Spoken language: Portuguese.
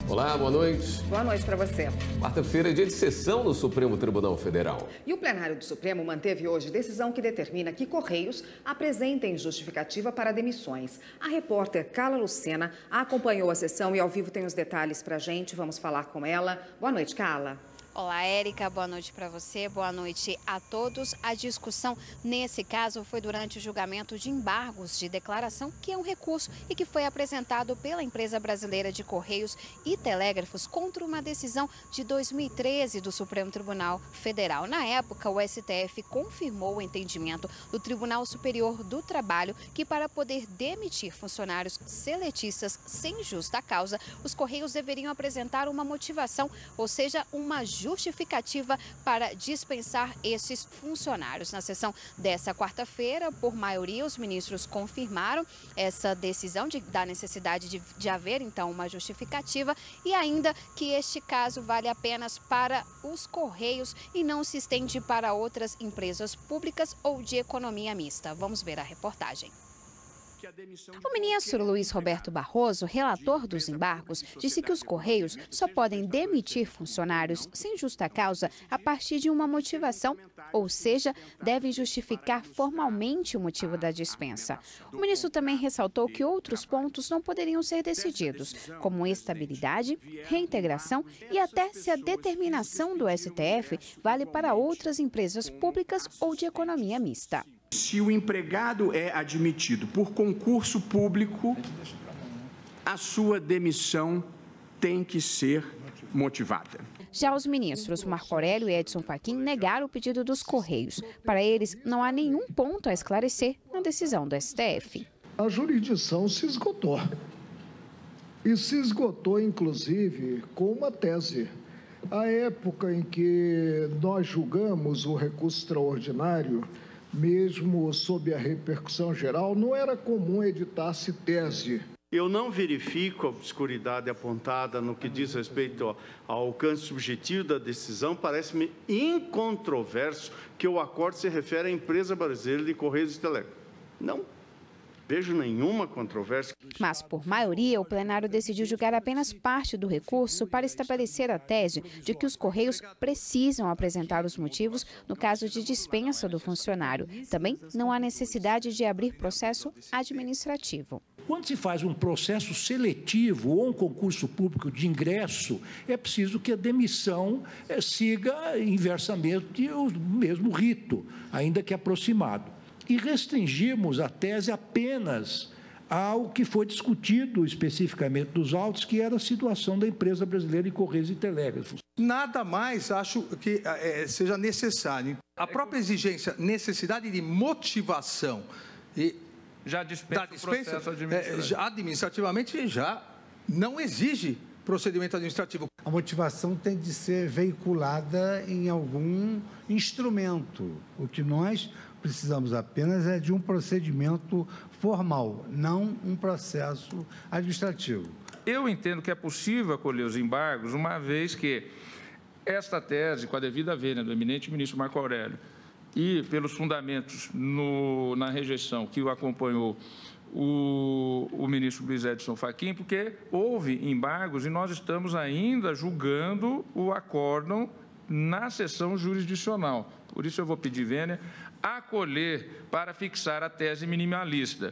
Olá, boa noite. Boa noite para você. Quarta-feira é dia de sessão no Supremo Tribunal Federal. E o plenário do Supremo manteve hoje decisão que determina que Correios apresentem justificativa para demissões. A repórter Carla Lucena acompanhou a sessão e ao vivo tem os detalhes para a gente. Vamos falar com ela. Boa noite, Carla. Olá, Érica, boa noite para você, boa noite a todos. A discussão nesse caso foi durante o julgamento de embargos de declaração, que é um recurso e que foi apresentado pela empresa brasileira de Correios e Telégrafos contra uma decisão de 2013 do Supremo Tribunal Federal. Na época, o STF confirmou o entendimento do Tribunal Superior do Trabalho que para poder demitir funcionários seletistas sem justa causa, os Correios deveriam apresentar uma motivação, ou seja, uma justificativa para dispensar esses funcionários. Na sessão dessa quarta-feira, por maioria, os ministros confirmaram essa decisão da necessidade de haver, então, uma justificativa e ainda que este caso vale apenas para os Correios e não se estende para outras empresas públicas ou de economia mista. Vamos ver a reportagem. O ministro Luiz Roberto Barroso, relator dos embargos, disse que os Correios só podem demitir funcionários sem justa causa a partir de uma motivação, ou seja, devem justificar formalmente o motivo da dispensa. O ministro também ressaltou que outros pontos não poderiam ser decididos, como estabilidade, reintegração e até se a determinação do STF vale para outras empresas públicas ou de economia mista. Se o empregado é admitido por concurso público, a sua demissão tem que ser motivada. Já os ministros Marco Aurélio e Edson Fachin negaram o pedido dos Correios. Para eles, não há nenhum ponto a esclarecer na decisão do STF. A jurisdição se esgotou. E se esgotou, inclusive, com uma tese. A época em que nós julgamos o recurso extraordinário, mesmo sob a repercussão geral, não era comum editar-se tese. Eu não verifico a obscuridade apontada no que diz respeito ao alcance subjetivo da decisão. Parece-me incontroverso que o acordo se refere à empresa brasileira de Correios e Telégrafos. Não vejo nenhuma controvérsia. Mas, por maioria, o plenário decidiu julgar apenas parte do recurso para estabelecer a tese de que os Correios precisam apresentar os motivos no caso de dispensa do funcionário. Também não há necessidade de abrir processo administrativo. Quando se faz um processo seletivo ou um concurso público de ingresso, é preciso que a demissão siga inversamente o mesmo rito, ainda que aproximado. E restringimos a tese apenas ao que foi discutido especificamente nos autos, que era a situação da empresa brasileira de Correios e Telégrafos. Nada mais acho que seja necessário. A própria exigência, necessidade de motivação e já dispensa o processo administrativo. Administrativamente já não exige procedimento administrativo. A motivação tem de ser veiculada em algum instrumento. O que nós precisamos apenas é de um procedimento formal, não um processo administrativo. Eu entendo que é possível acolher os embargos, uma vez que esta tese, com a devida vênia do eminente ministro Marco Aurélio e pelos fundamentos na rejeição que o acompanhou o ministro Luiz Edson Fachin, porque houve embargos e nós estamos ainda julgando o acórdão na sessão jurisdicional. Por isso eu vou pedir vênia acolher para fixar a tese minimalista.